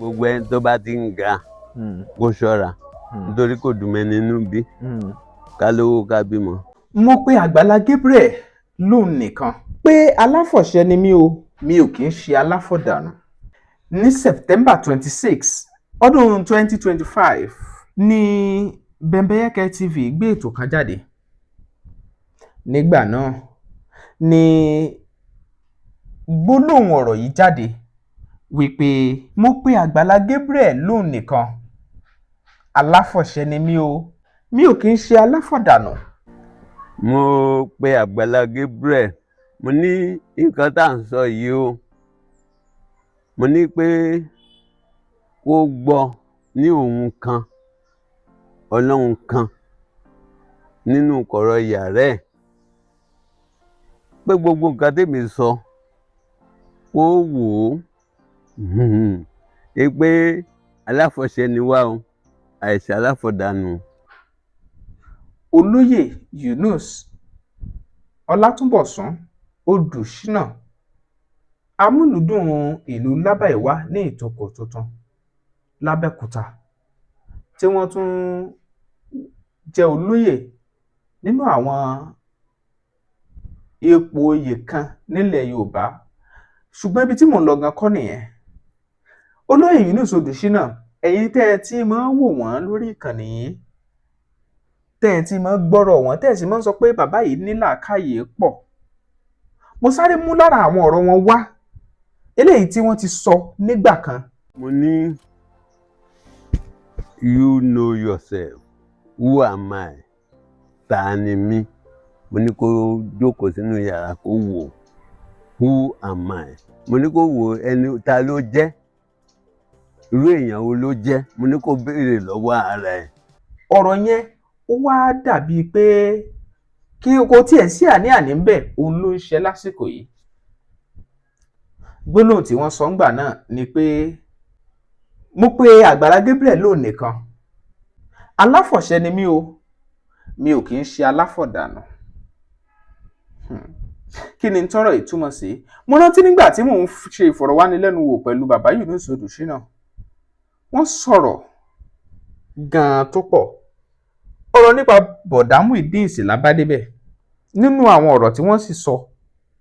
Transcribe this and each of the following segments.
gbogbo ẹni tó bá ti ń ga kó ṣọ́ra nítorí kò dùn mí nínú bí ká lówó ká bímọ. mo pe Àgbàlá Gabriel lóun nìkan pé aláfọ̀ṣẹ ni mí o, mi ò kì í ṣe aláfọ̀dànù. ní September 26 ọdún 2025 ní Bembeyeke TV gbé ètò kan jáde. nígbà náà ni gbólóhùn ọ̀rọ̀ yìí jáde wípé mo pe Àgbàlá Gabriel lóun nìkan, aláfọ̀ṣẹ ni mí o, mi ò kì í ṣe aláfọ̀dànù. mo pe Àgbàlá Gabriel, mo ní nǹkan tá à ń sọ yìí o, mo ní pé kó gbọ́ ní òun kan ọlọ́run kan nínú kọ̀rọ̀ yàrá ẹ̀, pé gbogbo nǹkan tèmi sọ kó wò ó pé aláfọ̀ṣẹ ni wá o, àìsàn aláfọ̀dànù. Olóyè Yunus Ọlátúnbọ̀sún Odùṣínà, amúlùúdùn ìlú Lábàìwá ní Ìtòkò Tuntun l'Ábẹ́òkúta, tí wọ́n tún jẹ́ olóyè nínú àwọn ipò oyè kan nílẹ̀ Yorùbá, ṣùgbọ́n ibi tí mò ń lọ gan kọ́ nìyẹn. Olóyè Yunus Odùṣínà, ẹ̀yin tẹ́ ẹ ti máa ń wò wọ́n lórí ìkànnì yìí, tẹ́ ẹ ti máa ń gbọ́rọ̀ wọn, tẹ́ ẹ sì máa ń sọ pé bàbá yìí ní làákàyè pọ̀. mo sáré mú lára àwọn ọ̀rọ̀ wọn wá eléyìí tí wọ́n ti sọ nígbà kan. mo ní you know yourself, who am I, ta ni mí. mo ní kó jókòó sínú yàrá kó wò who am I. mo ní kó wò ẹni ta ló jẹ́, irú èèyàn wo ló jẹ́, mo ní kó béèrè lọ́wọ́ ara ẹ̀. ọ̀rọ̀ yẹn ó wá dàbíi pé kí o tiẹ̀ sí àní-àní ń bẹ̀, òun ló ń ṣe lásìkò yìí. gbólóhùn tí wọ́n sọ ńgbà náà ni pé mo pe Àgbàlá Gabriel lóun nìkan, aláfọ̀ṣẹ ni mí o, mi ò kì í ṣe aláfọ̀dànù. kí ni tọ́rọ̀ ìtumọ̀ sí? mo rántí nígbà tí mò ń ṣe ìfọ̀rọ̀wánilẹ́nuwò pẹ̀lú bàbá Yunus Odùṣínà, wọ́n sọ̀rọ̀ gan-an tó pọ̀. ọ̀rọ̀ nípa Bọ̀dá Muyideen sì la bá débẹ̀. nínú àwọn ọ̀rọ̀ tí wọ́n sì sọ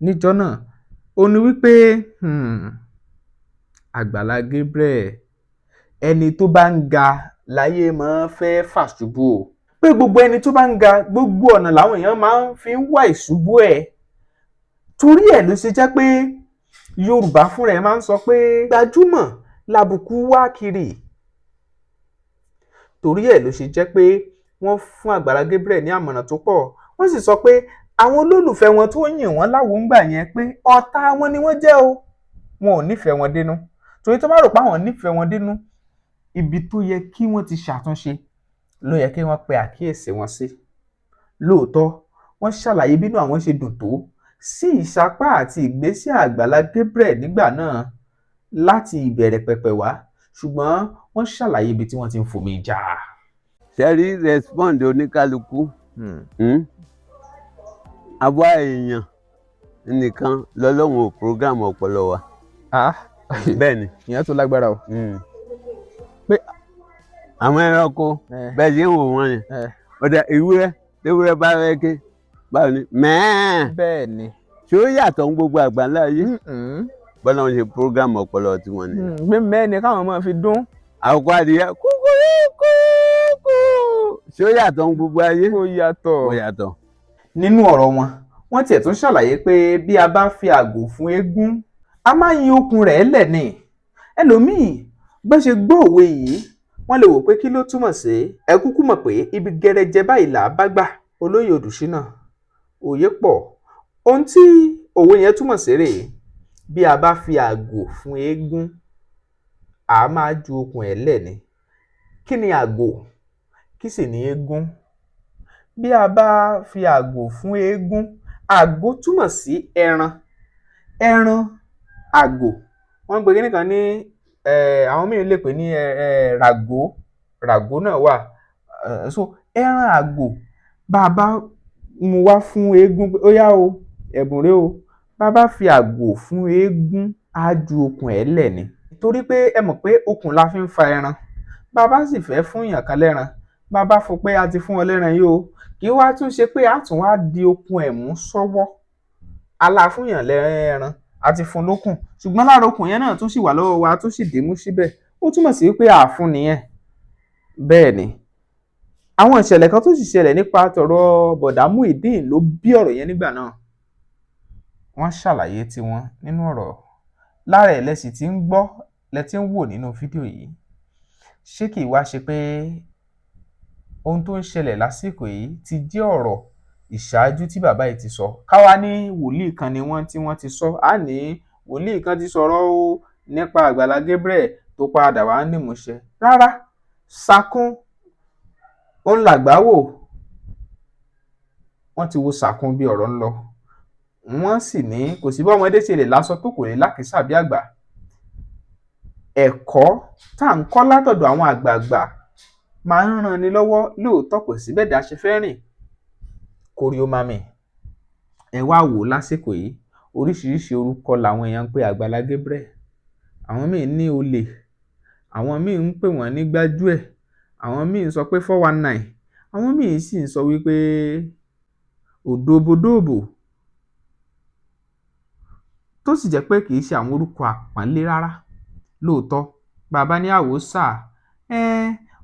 níjọ́ náà ó ní wípé Àgbàlá Gabriel, ẹni tó bá ń ga láyé máa ń fẹ́ fà ṣubú o, pé gbogbo ẹni tó bá ń ga gbogbo ọ̀nà làwọn èèyàn máa ń fi ń wá ìṣubú ẹ̀. torí ẹ̀ ló ṣe jẹ́ pé Yorùbá fúnra ẹ̀ máa ń sọ pé gbajúmọ̀ làbùkù wá kiri. torí ẹ̀ ló ṣe jẹ́ pé wọ́n fún Àgbàlá Gabriel ní àmọ̀ràn tó pọ̀. wọ́n sì sọ pé àwọn olólùfẹ́ wọn tó yìn wọ́n láwòǹgbà yẹn pé ọ̀tá wọn ni wọ́n jẹ́ o, wọn ò nífẹ̀ẹ́ wọn dénú. torí tó bá rò pé àwọn nífẹ̀ẹ́ wọn dénú, ibi tó yẹ kí wọ́n ti ṣàtúnṣe ló yẹ kí wọ́n pe àkíyèsí wọn sí. lóòótọ́ wọ́n ṣàlàyé bínú àwọn ṣe dùn tó sí ìsapá àti ìgbésẹ̀ Àgbàlá Gabriel nígbà náà láti ìbẹ̀rẹ̀ pẹ̀pẹ̀ wá, ṣùgbọ́n wọ́n ṣàlàyé ibi tí wọ́n ti ń fomi jà. ṣẹ́rí respond oníkálukú àwa èèyàn nìkan lọ́lọ́run ò program ọpọlọ wa. bẹ́ẹ̀ ni ìyẹn tó lágbára o. pé àwọn ẹranko bẹ́ẹ̀ ṣe ń wò wọ́n yẹn ọ̀dà ewúrẹ́ bá rẹ́kẹ́ báwo ni mẹ́ẹ̀ẹ́. bẹ́ẹ̀ ni. ṣé ó yàtọ̀ ń gbogbo àgbáńlá yìí bọ́lá wọn ṣe program ọpọlọ tiwọn ni. gbé mẹ́ẹ̀ni káwọn máa fi dún. àwòkọ́ adìyẹ kúkúrúkú ṣé ó yàtọ̀ ń gbogbo ayé. ó yàtọ̀. ó yàtọ̀. nínú ọ̀rọ̀ wọn wọ́n tiẹ̀ tún ṣàlàyé pé bí a bá fi àgò fún eégún a máa yin okùn rẹ̀ lẹ̀ ni. ẹlòmíì bó ṣe gbọ́ òwe yìí wọ́n lè wò pé kí ló túmọ̀ sí. ẹ kúkú mọ̀ pé ibi gẹrẹjẹ báyìí là á bá gbà. Olóyè Odùṣínà, òye pọ̀. ohun tí òwe yẹn túmọ̀ sí rèé: bí a bá fi àgò fún eégún a máa ju okùn ẹ̀ lẹ̀ ni. kí ni àgò? kí sì ni eégún? bí a bá fi àgò fún eégún, àgò túmọ̀ sí ẹran. àgò wọ́n ń pè kíní kan ní àwọn mìíràn lè pè ní ràgó náà wà. so ẹran àgò bá a bá mú wá fún eégún pé ó yá o, ẹ̀bùn rẹ o, bá a bá fi àgò fún eégún á ju okùn ẹ̀ lẹ̀ ni. torí pé ẹ mọ̀ pé okùn la fi ń fa ẹran. Bá a bá sì fẹ́ fún èèyàn kan lẹ́ran, bá a bá fún pé a ti fún ọ lẹ́ran yìí o, kì í wá tún ṣe pé a tún wá di okùn ẹ̀ mú sọ́wọ́. Alá fún èèyàn lẹ́ran, a ti fún lókùn, ṣùgbọ́n lára okùn yẹn náà tún sì wà lọ́wọ́ wa, tún sì dìímú síbẹ̀. Ó túmọ̀ sí pé àfún nìyẹn. Bẹ́ẹ̀ ni, àwọn ìṣẹ̀lẹ̀ kan tó sì ṣẹlẹ̀ nípa tọ̀rọ̀ bọ̀dá Muyideen ló bí ọ̀rọ̀ yẹn nígbà náà. Wọ́n ṣàlàyé tiwọn nínú ọ̀rọ̀. Lára ẹ̀ lẹ sì ti ń gbọ́, lẹ ti ń wò nínú fídíò yìí. Ṣé kì í wá ṣe pé ohun tó ń ṣẹlẹ̀ lásìkò yìí ti jẹ́ ọ̀rọ̀ ìṣáájú tí bàbá yìí ti sọ? Káwá ní wòlíì kan ni wọ́n tí wọ́n ti sọ, á ní wòlíì kan ti sọ̀rọ̀ o nípa Àgbàlá Gabriel tó padà wá ní ìmúṣẹ. Rárá, Ṣàkún òun làgbà wò. Wọ́n ti wo Ṣàkún bí ọ̀rọ̀ ń lọ. Wọ́n sì ní kò sí bí ọmọdé ṣe lè láṣọ tó kò lè lákìísà bí àgbà. Ẹ̀kọ́ tá à ń kọ́ látọ̀dọ̀ àwọn àgbààgbà máa ń ran ni lọ́wọ́. Lóòótọ́ kò sí bẹ́ẹ̀ dá ṣe fẹ́ rìn kórí ó má mì. Ẹ wá wò lásìkò yìí, oríṣiríṣi orúkọ làwọn èèyàn ń pe Àgbàlá Gabriel. Àwọn míì ní olè, àwọn míì ń pè wọ́n ní gbájúẹ̀, àwọn míì ń sọ pé 419, àwọn míì sì ń sọ wípé òdòbodòbò, tó sì jẹ́ pé kì í ṣe àwọn orúkọ àpọ́nlé rárá. Lóòótọ́, bàbá ní àwòsà,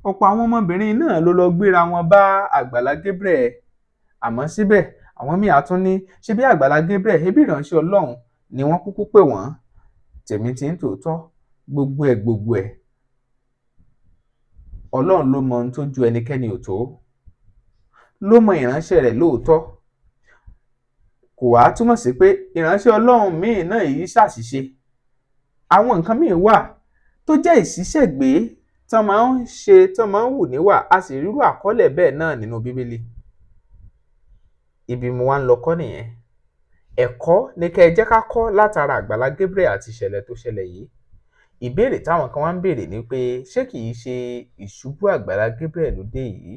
ọ̀pọ̀ àwọn ọmọbìnrin náà ló lọ gbéra wọn bá Àgbàlá Gabriel. Àmọ́ síbẹ̀, àwọn míì á tún ní ṣe bí Àgbàlá Gabriel ẹbí ìránṣẹ́ Ọlọ́run ni wọ́n kúkú pè wọ́n. Tèmi ti ń tòótọ́, gbogbo ẹ̀ Ọlọ́run ló mọ ohun tó ju ẹnikẹ́ni ò tó, ló mọ ìránṣẹ́ rẹ̀ lóòótọ́. Kò wá túmọ̀ sí pé ìránṣẹ́ Ọlọ́run míì náà yìí ṣàṣìṣe. Àwọn nǹkan míì wà tó jẹ́ ìṣiṣẹ́gbé tán máa ń ṣe, tán máa ń wù níwà, a sì rírú àkọọ́lẹ̀ bẹ́ẹ̀ náà nínú Bíbélì. Ibi mo wá ń lọ kọ́ nìyẹn. Ẹ̀kọ́ ni kẹ́ ẹ jẹ́ ká kọ́ látara Àgbàlá Gabriel àti ìṣẹ̀lẹ̀ tó ṣẹlẹ̀ yìí. Ìbéèrè táwọn kan wá ń béèrè ni pé ṣé kì í ṣe ìṣubú Àgbàlá Gabriel ló dé yìí?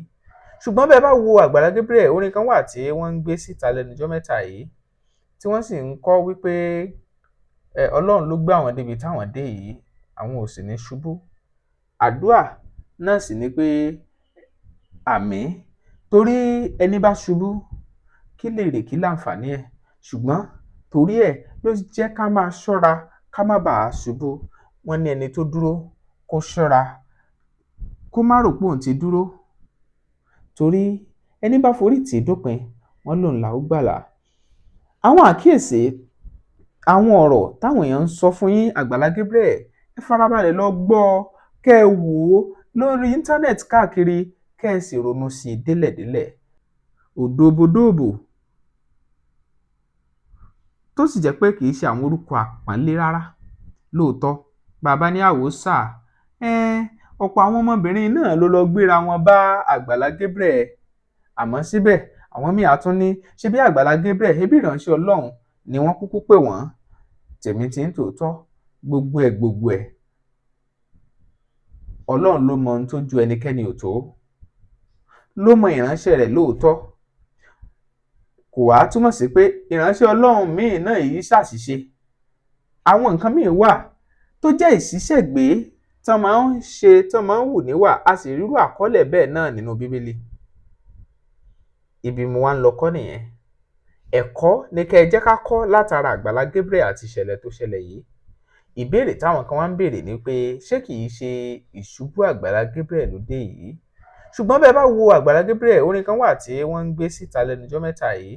Ṣùgbọ́n bẹ́ẹ̀ bá wo Àgbàlá Gabriel, orin kan wà tí wọ́n ń gbé síta lẹ́nujọ́ mẹ́ta yìí, tí wọ́n sì ń kọ́ wípé Ọlọ́run ló gbé àwọn débi táwọn dé yìí, àwọn ò sì ní ṣubú. Àdúà náà sì ni pé àmín, torí ẹni bá ṣubú kí lè rè kí láǹfààní ẹ̀, ṣùgbọ́n torí ẹ̀ ló jẹ́ ká máa ṣọ́ra ká má bàa ṣubú. Wọ́n ní ẹni tó dúró kó ṣọ́ra kó má rò pé òun ti dúró, torí ẹni bá forí tì í dópin, wọ́n lòun là ó gbàlà. Àwọn àkíyèsí, àwọn ọ̀rọ̀ táwọn èèyàn ń sọ fún yín Àgbàlá Gabriel, ẹ farabalẹ̀ lọ gbọ́, kẹ́ ẹ wò ó lórí íńtánẹ́ẹ̀tì káàkiri, kẹ́ ẹ sì ronú sí i délẹ̀délẹ̀. Òdòbodòbò, tó sì jẹ́ pé kì í ṣe àwọn orúkọ àpọ́nlé rárá. Lóòótọ́, bàbá ní àwòsà, ọ̀pọ̀ àwọn ọmọbìnrin náà ló lọ gbéra wọn bá Àgbàlá Gabriel. Àmọ́ síbẹ̀, àwọn míì á tún ní ṣe bí Àgbàlá Gabriel ẹbí ìránṣẹ́ Ọlọ́run ni wọ́n kúkú pè wọ́n. Tèmi ti ń tòótọ́, gbogbo ẹ̀ Ọlọ́run ló mọ ohun tó ju ẹnikẹ́ni ò tó, ló mọ ìránṣẹ́ rẹ̀ lóòótọ́. Kò wá túmọ̀ sí pé ìránṣẹ́ Ọlọ́run míì náà yìí ṣàṣìṣe. Àwọn nǹkan míì wà tó jẹ́ ìṣiṣẹ́gbé tán máa ń ṣe, tán máa ń wù níwà, a sì rírú àkọọ́lẹ̀ bẹ́ẹ̀ náà nínú Bíbélì. Ibi mo wá ń lọ kọ́ nìyẹn. Ẹ̀kọ́ ni kẹ́ ẹ jẹ́ ká kọ́ látara Àgbàlá Gabriel àti ìṣẹ̀lẹ̀ tó ṣẹlẹ̀ yìí. Ìbéèrè táwọn kan wá ń béèrè ni pé ṣé kì í ṣe ìṣubú Àgbàlá Gabriel ló dé yìí? Ṣùgbọ́n bẹ́ẹ̀ bá wo Àgbàlá Gabriel, orin kan wà tí wọ́n ń gbé síta lẹ́nujọ́ mẹ́ta yìí,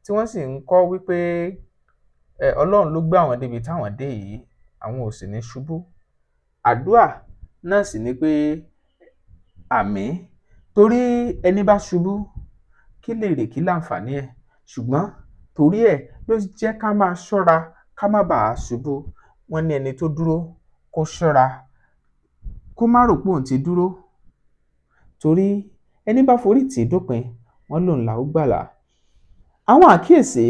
tí wọ́n sì ń kọ́ wípé Ọlọ́run ló gbé àwọn débi táwọn dé yìí, àwọn ò sì ní ṣubú. Àdúà náà sì ni pé àmín, torí ẹni bá ṣubú kí lè rè kí láǹfààní ẹ̀, ṣùgbọ́n torí ẹ̀ ló jẹ́ ká máa ṣọ́ra ká má bàa ṣubú. Wọ́n ní ẹni tó dúró kó ṣọ́ra kó má rò pé òun ti dúró, torí ẹni bá forí tì í dópin, wọ́n lòun là ó gbàlà. Àwọn àkíyèsí,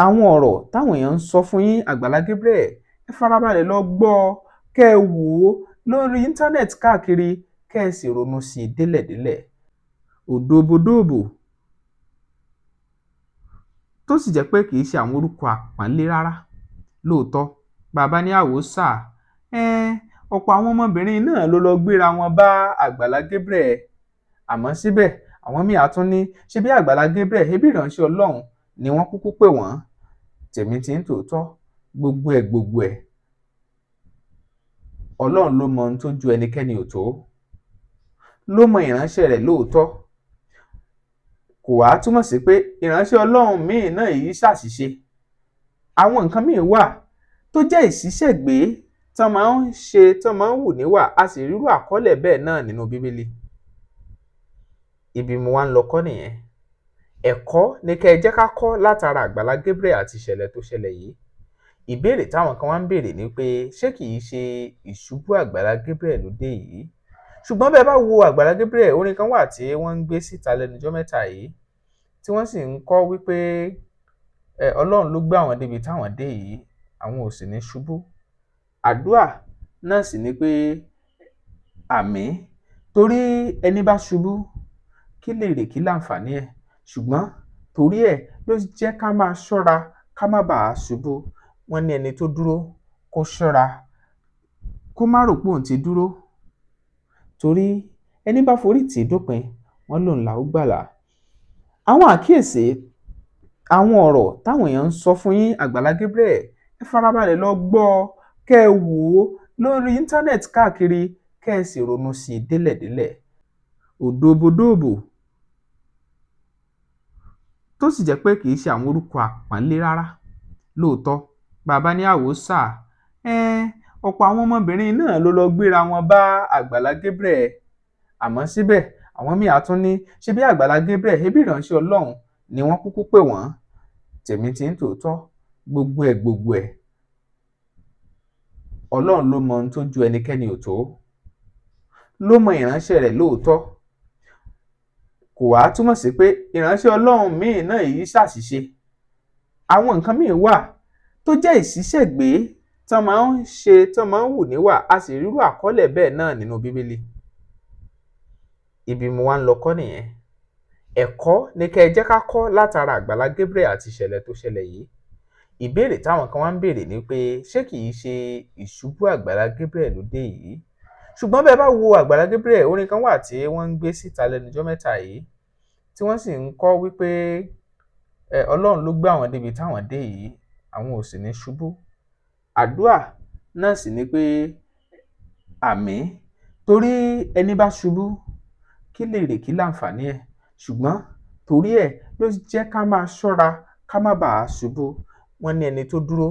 àwọn ọ̀rọ̀ táwọn èèyàn ń sọ fún yín Àgbàlá Gabriel, ẹ farabalẹ̀ lọ gbọ́, kẹ́ ẹ wò ó lórí íńtánẹ́ẹ̀tì káàkiri, kẹ́ ẹ sì ronú sí i délẹ̀délẹ̀. Òdòbodòbò, tó sì jẹ́ pé kì í ṣe àwọn orúkọ àpọ́nlé rárá. Lóòótọ́, bàbá ní àwòsà, ọ̀pọ̀ àwọn ọmọbìnrin náà ló lọ gbéra wọn bá Àgbàlá Gabriel, àmọ́ síbẹ̀ àwọn míì á tún ní ṣe bí Àgbàlá Gabriel ẹbí ìránṣẹ́ Ọlọ́run ni wọ́n kúkú pè wọ́n. Tèmi ti ń tòótọ́, gbogbo ẹ̀ Ọlọ́run ló mọ ohun tó ju ẹnikẹ́ni ò tó, ló mọ ìránṣẹ́ rẹ̀ lóòótọ́. Kò wá túmọ̀ sí pé ìránṣẹ́ Ọlọ́run míì náà yìí ṣàṣìṣe. Àwọn nǹkan míì wà tó jẹ́ ìṣiṣẹ́gbé tán máa ń ṣe, tán máa ń hù níwà, a sì rírú àkọọ́lẹ̀ bẹ́ẹ̀ náà nínú Bíbélì. Ibi mo wá ń lọ kọ́ nìyẹn. Ẹ̀kọ́ ni kẹ́ ẹ jẹ́ ká kọ́ látara Àgbàlá Gabriel àti ìṣẹ̀lẹ̀ tó ṣẹlẹ̀ yìí. Ìbéèrè táwọn kan wá ń béèrè ni pé ṣé kìí ṣe ìṣubú Àgbàlá Gabriel ló dé yìí? Ṣùgbọ́n bẹ́ẹ̀ bá wo Àgbàlá Gabriel, orin kan wà tí wọ́n ń gbé síta lẹ́nujọ́ mẹ́ta yìí, tí wọ́n sì ń kọ́ wípé Ọlọ́run ló gbé àwọn débi táwọn dé yìí, àwọn ò sì ní ṣubú. Àdúà náà sì ni pé àmín, torí ẹni bá ṣubú kí lèrè kí láǹfààní ẹ̀, ṣùgbọ́n torí ẹ̀ ló jẹ́ ká máa ṣọ́ra ká má bàa ṣubú. Wọ́n ní ẹni tó dúró kó ṣọ́ra kó má rò pé òun ti dúró, torí ẹni bá forí tì í dópin wọ́n lòun là ó gbàlà. Àwọn àkíyèsí, àwọn ọ̀rọ̀ táwọn èèyàn ń sọ fún yín Àgbàlá Gabriel, ẹ farabalẹ̀ lọ gbọ́, kẹ́ ẹ wò ó lórí íńtánẹ́ẹ̀tì káàkiri, kẹ́ ẹ sì ronú sí i délẹ̀délẹ̀. Òdòbodòbò tó sì jẹ́ pé kì í ṣe àwọn orúkọ àpọ́nlé rárá. Lóòótọ́ bàbá ní àwòsà, ọ̀pọ̀ àwọn ọmọbìnrin náà ló lọ gbéra wọn bá Àgbàlá Gabriel, àmọ́ síbẹ̀ àwọn míì á tún ní ṣe bí Àgbàlá Gabriel ẹbí ìránṣẹ́ Ọlọ́run ni wọ́n kúkú pè wọ́n. Tèmi ti ń tòótọ́, gbogbo ẹ̀ Ọlọ́run ló mọ ohun tó ju ẹnikẹ́ni ò tó, ló mọ ìránṣẹ́ rẹ̀ lóòótọ́. Kò wá túmọ̀ sí pé ìránṣẹ́ Ọlọ́run míì náà yìí ṣàṣìṣe. Àwọn nǹkan míì wà tó jẹ́ ìṣiṣẹ́gbé tán máa ń ṣe, tán máa ń hù níwà, a sì rírú àkọọ́lẹ̀ bẹ́ẹ̀ náà nínú Bíbélì. Ibi mo wá ń lọ kọ́ nìyẹn. Ẹ̀kọ́ ni kẹ́ ẹ jẹ́ ká kọ́ látara Àgbàlá Gabriel àti ìṣẹ̀lẹ̀ tó ṣẹlẹ̀ yìí. Ìbéèrè táwọn kan wá ń béèrè ni pé ṣé kìí ṣe ìṣubú Àgbàlá Gabriel ló dé yìí? Ṣùgbọ́n bẹ́ẹ̀ bá wo Àgbàlá Gabriel, orin kan wà tí wọ́n ń gbé síta lẹ́nujọ́ mẹ́ta yìí, tí wọ́n sì ń kọ́ wípé Ọlọ́run ló gbé àwọn débi táwọn dé yìí, àwọn ò sì ní ṣubú. Àdúà náà sì ni pé àmín, torí ẹni bá ṣubú kí lèrè kí láǹfààní ẹ̀, ṣùgbọ́n torí ẹ̀ ló jẹ́ ká máa ṣọ́ra ká má bàa ṣubú. Wọ́n ní ẹni tó dúró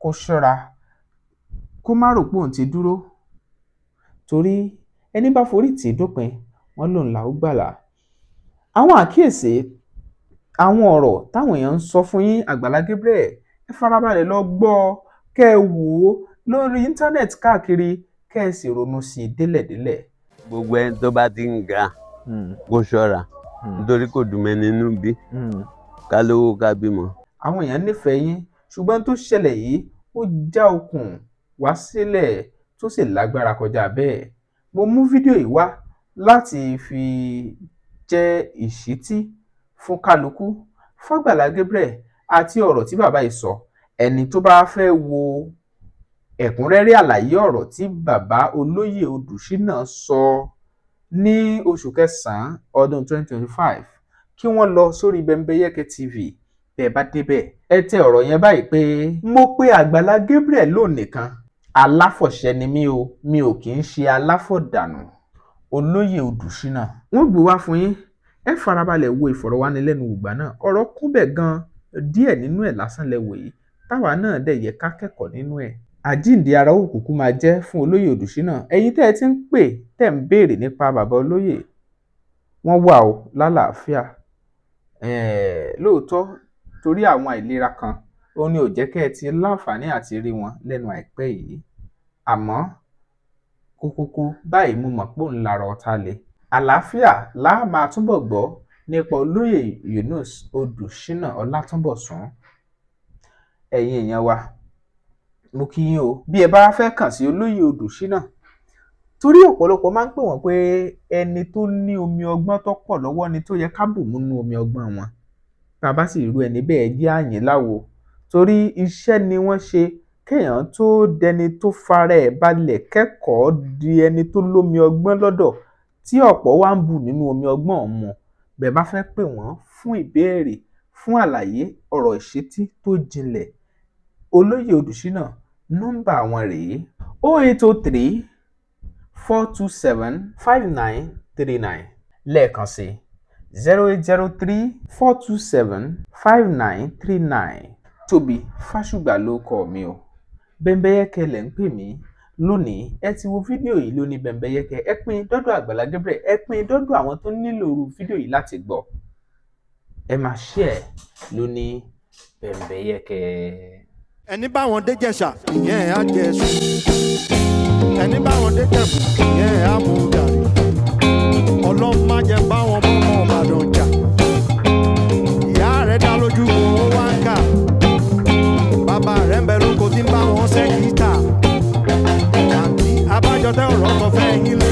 kó ṣọ́ra kó má rò pé òun ti dúró, torí ẹni bá forí tì í dópin wọ́n lòun là ó gbàlà. Àwọn àkíyèsí, àwọn ọ̀rọ̀ táwọn èèyàn ń sọ fún yín Àgbàlá Gabriel, ẹ farabalẹ̀ lọ gbọ́, kẹ́ ẹ wò ó lórí íńtánẹ́ẹ̀tì káàkiri, kẹ́ ẹ sì ronú sí i délẹ̀délẹ̀. Gbogbo ẹni tó bá ti ń ga kó ṣọ́ra, nítorí kò dùn mẹ́ni nínú bí ká lówó ká bímọ. Àwọn èèyàn nífẹ̀ẹ́ yín, ṣùgbọ́n tó ṣẹlẹ̀ yìí ó já okùn wá sílẹ̀ tó sì lágbára kọjá bẹ́ẹ̀. Mo mú fídíò yìí wá láti fi jẹ́ ìṣítí fún kálukú, f'Àgbàlá Gabriel àti ọ̀rọ̀ tí bàbá yìí sọ. Ẹni tó bá fẹ́ wo ẹ̀kúnrẹ́rẹ́ àlàyé ọ̀rọ̀ tí bàbá olóyè Odùṣínà sọ ní oṣù kẹsàn-án ọdún 2025, kí wọ́n lọ sórí Bembeyeke TV. Bẹ́ẹ̀ bá débẹ̀, ẹ tẹ ọ̀rọ̀ yẹn báyìí pé mo pe Àgbàlá Gabriel lónìkan, aláfọ̀ṣẹ ni mí o, mi ò kì í ṣe aláfọ̀dànù. Olóyè Odùṣínà. Wọ́n gbé wá fún yín, ẹ farabalẹ̀ wo ìfọ̀rọ̀wánilẹ́nuwò ìgbà náà. Ọ̀rọ̀ kún bẹ̀ gan, díẹ̀ nínú ẹ̀ lásán lẹ wò yìí, táwa náà dẹ̀ yẹ ká kẹ́kọ̀ọ́ nínú ẹ̀. Àjíǹde ara òkùnkùn máa jẹ́ fún olóyè Odùṣínà. Ẹ̀yin tẹ́ ẹ ti ń pè tẹ́ ń béèrè nípa bàbá olóyè, wọ́n wà ó lálàáfíà. Lóòótọ́ torí àwọn àìlera kan ó ní ò jẹ́ kẹ́ ẹ ti láǹfààní àti rí wọn lẹ́nu àìpẹ́ yìí, àmọ́ kókókó báyìí mo mọ̀ pé òun lára ọ̀tá le. Àlàáfíà la máa túbọ̀ gbọ́ nípa olóyè Yunus Odùṣínà Ọlátúnbọ̀sún. Ẹ̀yin èèyàn wa, mo kí yín o. Bí ẹ bá fẹ́ kàn sí olóyè Odùṣínà, torí ọ̀pọ̀lọpọ̀ máa ń pè wọ́n pé ẹni tó ní omi ọgbọ́n tó pọ̀ lọ́wọ́ ni tó yẹ ká bù múnú omi ọgbọ́n wọn. Tá a bá sì rú ẹni bẹ́ẹ̀ jẹ́ àyìn láwo, torí iṣẹ́ ni wọ́n ṣe kéèyàn tó dẹni tó fara ẹ̀ balẹ̀ kẹ́kọ̀ọ́ di ẹni tó lómi ọgbọ́n lọ́dọ̀ tí ọ̀pọ̀ wá ń bù nínú omi ọgbọ́n mu. Bẹ́ẹ̀ bá fẹ́ pè wọ́n fún ìbéèrè, fún àlàyé ọ̀rọ̀ ìṣítí tó jinlẹ̀, Olóyè Odùṣínà nọ́mbà wọn rèé: 0803 427 5939. lẹ́ẹ̀kan sí 0803 427 5939. Tóbi Fásùgbà ló kọ mi o. Bẹ́mbẹ́yẹ́kẹ́ lẹ̀ ń pè mí. Lónìí ẹ ti wo fídíò yìí lóní Bẹ́mbẹ́yẹ́kẹ́, ẹ pín dọ́dọ̀ Àgbàlá Gabriel, ẹ pín dọ́dọ̀ àwọn tó nílò irú fídíò yìí láti gbọ́. Ẹ máa share lóní Bẹ́mbẹ́yẹ́kẹ́. Ẹni bá wọn dé Jẹ̀ṣà ìyẹn á jẹ̀ṣù, ẹni bá wọn dé Jẹ̀bú ìyẹn á mú gàrí. Ọlọ́run má jẹ́ bá wọn bọ́mọ Ìbàdàn jà. Ìyá rẹ̀ dá lójú kó ó wá ń kà, bàbá rẹ̀ ń bẹ lóko tí ń bá wọn ṣe gítà. Àbí abájọ tẹ ọ̀rọ̀ kan fẹ́ yín lé.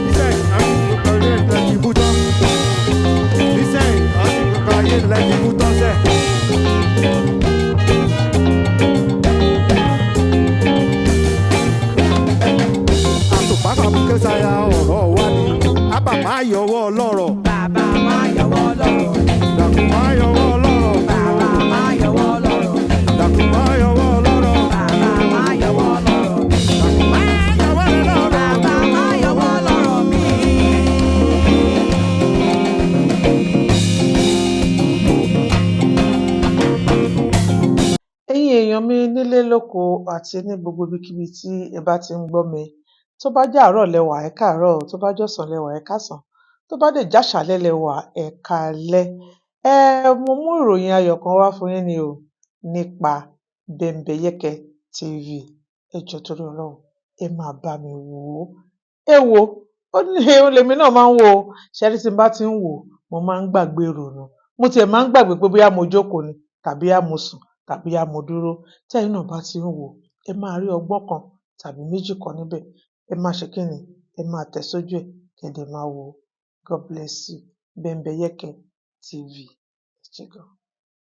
Bísẹ̀ àsìkò ayé ilẹ̀ ti bú tán. Bísẹ̀ àsìkò ayé ilẹ̀ ti bú tán sẹ̀. Bàbá Bùkẹ́ sáyà ọ̀rọ̀ wa ni, àbá máa yọwọ́ ọlọ́rọ̀. Bàbá máa yọwọ́ ọlọ́rọ̀. Dàkú máa yọwọ́ ọlọ́rọ̀. Bàbá máa yọwọ́ ọlọ́rọ̀. Dàkú máa yọwọ́ ọlọ́rọ̀. Bàbá máa yọwọ́ ọlọ́rọ̀. Dàkú máa yọwọ́ ọlọ́rọ̀. Bàbá máa yọwọ́ ọlọ́rọ̀ mi. Ẹ̀yin èèyàn mi nílé lóko àti ní gbogbo ibikíbi tí ẹ bá ti ń gbọ́ mi. Tó bá jẹ́ àárọ̀ lẹ́wà ẹ káàárọ̀, tó bá jọ̀sán lẹ́wà ẹ káàsán, tó bá dẹ̀ jáṣálẹ́ lẹ́wà ẹ káalẹ́. Mo mú ìròyìn ayọ̀ kan wá fún yín ni o, nípa Bẹ́mbẹ́yẹ́kẹ́ TV. Ẹ jọ̀ọ́ torí Ọlọ́run, ẹ máa bá mi wò ó. Ẹ wò ó, òun lèmi náà máa ń wò ó. Ṣé rí tí n bá ti ń wò ó, mo máa ń gbàgbé ìrònú. Mo tiẹ̀ máa ń gbàgbé pé bóyá mo jókòó ni, tàbí bóyá mo sùn, tàbí bóyá mo dúró. Tí ẹ̀yin náà bá ti ń wò ó, ẹ máa rí ọgbọ́n kan tàbí méjì kan níbẹ̀. Ẹ máa ṣe kí ni? Ẹ máa tẹ̀ sójú ẹ̀, kí ẹ dẹ̀ máa wò ó. God bless you. Bẹ́mbẹ́yẹ́kẹ́ TV. Ẹ ṣé gan.